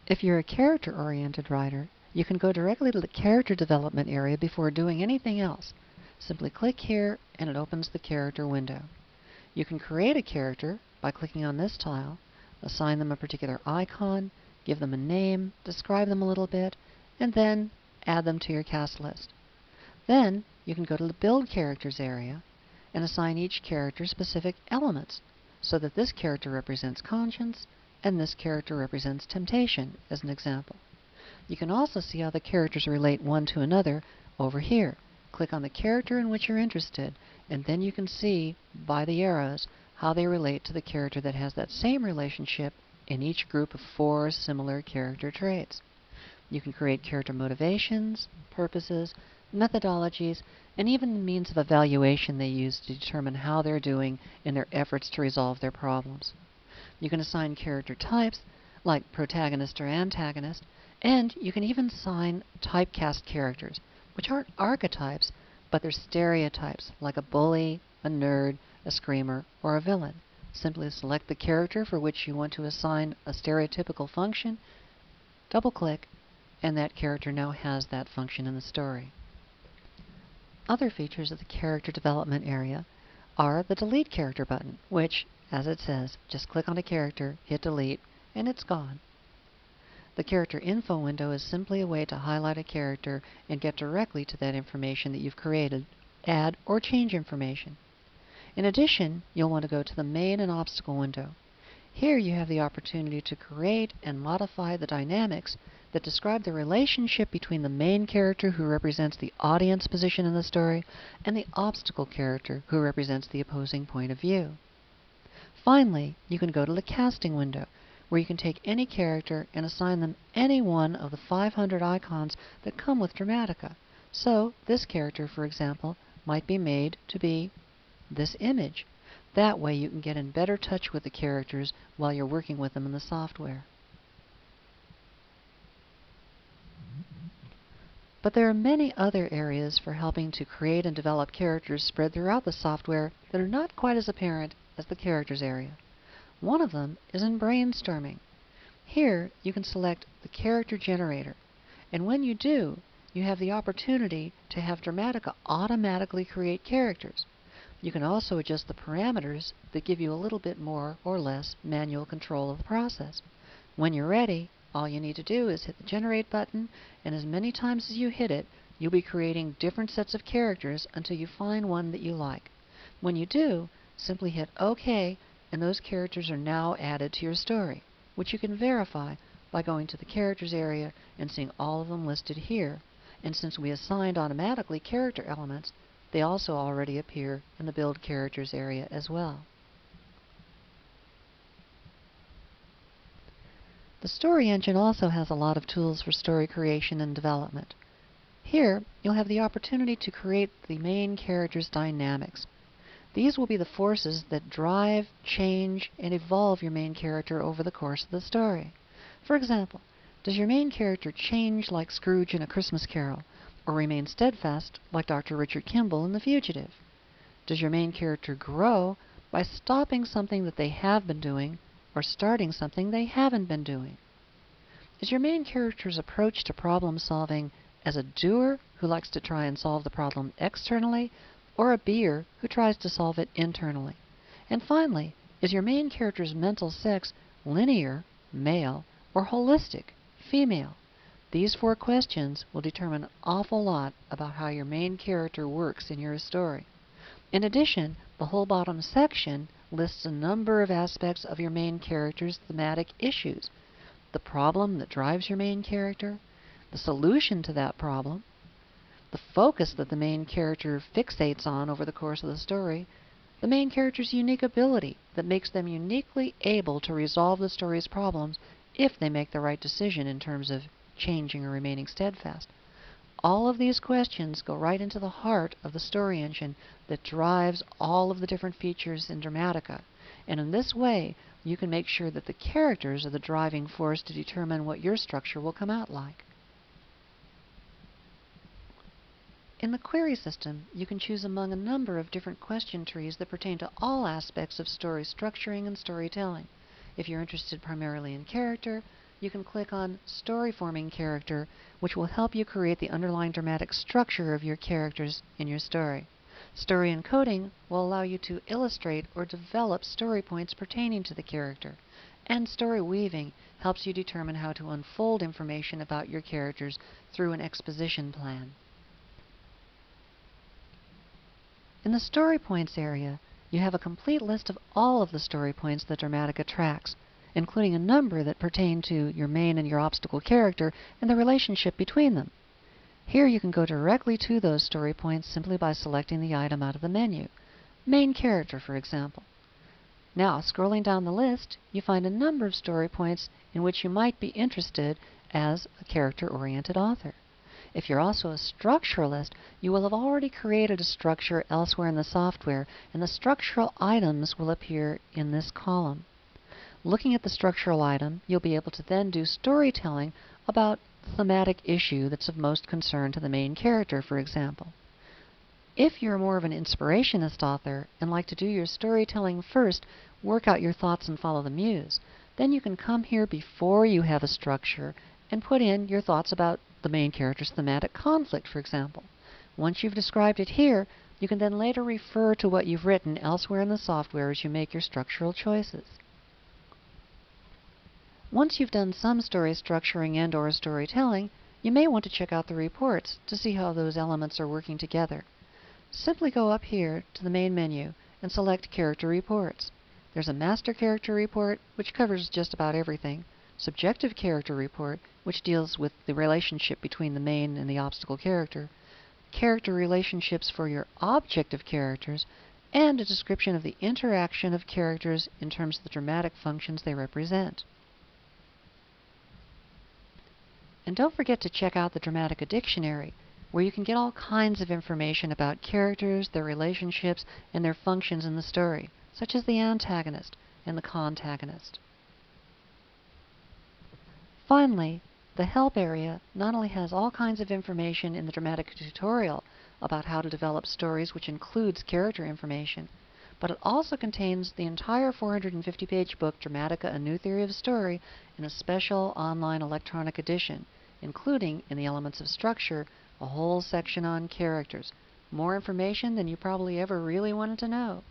If you're a character-oriented writer, you can go directly to the character development area before doing anything else. Simply click here and it opens the character window. You can create a character by clicking on this tile, assign them a particular icon, give them a name, describe them a little bit, and then add them to your cast list. Then you can go to the Build Characters area and assign each character specific elements, so that this character represents conscience and this character represents temptation, as an example. You can also see how the characters relate one to another over here. Click on the character in which you're interested, and then you can see by the arrows how they relate to the character that has that same relationship in each group of 4 similar character traits. You can create character motivations, purposes, methodologies, and even the means of evaluation they use to determine how they're doing in their efforts to resolve their problems. You can assign character types, like protagonist or antagonist, and you can even assign typecast characters, which aren't archetypes, but they're stereotypes, like a bully, a nerd, a screamer, or a villain. Simply select the character for which you want to assign a stereotypical function, double-click, and that character now has that function in the story. Other features of the character development area are the Delete Character button, which, as it says, just click on a character, hit delete, and it's gone. The Character Info window is simply a way to highlight a character and get directly to that information that you've created, add or change information. In addition, you'll want to go to the Main and Obstacle window. Here you have the opportunity to create and modify the dynamics that describe the relationship between the main character, who represents the audience position in the story, and the obstacle character, who represents the opposing point of view. Finally, you can go to the Casting window, where you can take any character and assign them any one of the 500 icons that come with Dramatica. So, this character, for example, might be made to be this image. That way you can get in better touch with the characters while you're working with them in the software. But there are many other areas for helping to create and develop characters spread throughout the software that are not quite as apparent as the characters area. One of them is in brainstorming. Here you can select the character generator, and when you do, you have the opportunity to have Dramatica automatically create characters. You can also adjust the parameters that give you a little bit more or less manual control of the process. When you're ready, all you need to do is hit the Generate button, and as many times as you hit it, you'll be creating different sets of characters until you find one that you like. When you do, simply hit OK, and those characters are now added to your story, which you can verify by going to the Characters area and seeing all of them listed here. And since we assigned automatically character elements, they also already appear in the Build Characters area as well. The Story Engine also has a lot of tools for story creation and development. Here, you'll have the opportunity to create the main character's dynamics. These will be the forces that drive, change, and evolve your main character over the course of the story. For example, does your main character change like Scrooge in A Christmas Carol, or remain steadfast like Dr. Richard Kimball in The Fugitive? Does your main character grow by stopping something that they have been doing, or starting something they haven't been doing? Is your main character's approach to problem solving as a doer who likes to try and solve the problem externally, or a beer who tries to solve it internally? And finally, is your main character's mental sex linear, male, or holistic, female? These 4 questions will determine an awful lot about how your main character works in your story. In addition, the whole bottom section lists a number of aspects of your main character's thematic issues: the problem that drives your main character, the solution to that problem, the focus that the main character fixates on over the course of the story, the main character's unique ability that makes them uniquely able to resolve the story's problems if they make the right decision in terms of changing or remaining steadfast. All of these questions go right into the heart of the story engine that drives all of the different features in Dramatica. And in this way, you can make sure that the characters are the driving force to determine what your structure will come out like. In the query system, you can choose among a number of different question trees that pertain to all aspects of story structuring and storytelling. If you're interested primarily in character, you can click on Story Forming Character, which will help you create the underlying dramatic structure of your characters in your story. Story encoding will allow you to illustrate or develop story points pertaining to the character. And story weaving helps you determine how to unfold information about your characters through an exposition plan. In the Story Points area, you have a complete list of all of the story points that Dramatica tracks, including a number that pertain to your main and your obstacle character and the relationship between them. Here you can go directly to those story points simply by selecting the item out of the menu. Main character, for example. Now, scrolling down the list, you find a number of story points in which you might be interested as a character-oriented author. If you're also a structuralist, you will have already created a structure elsewhere in the software, and the structural items will appear in this column. Looking at the structural item, you'll be able to then do storytelling about the thematic issue that's of most concern to the main character, for example. If you're more of an inspirationist author and like to do your storytelling first, work out your thoughts and follow the muse, then you can come here before you have a structure and put in your thoughts about the main character's thematic conflict, for example. Once you've described it here, you can then later refer to what you've written elsewhere in the software as you make your structural choices. Once you've done some story structuring and/or storytelling, you may want to check out the reports to see how those elements are working together. Simply go up here to the main menu and select Character Reports. There's a Master Character Report, which covers just about everything, Subjective Character Report, which deals with the relationship between the main and the obstacle character, character relationships for your objective characters, and a description of the interaction of characters in terms of the dramatic functions they represent. And don't forget to check out the Dramatica Dictionary, where you can get all kinds of information about characters, their relationships, and their functions in the story, such as the antagonist and the contagonist. Finally, the Help area not only has all kinds of information in the Dramatica tutorial about how to develop stories, which includes character information, but it also contains the entire 450-page book, Dramatica: A New Theory of Story, in a special online electronic edition, including, in the Elements of Structure, a whole section on characters. More information than you probably ever really wanted to know.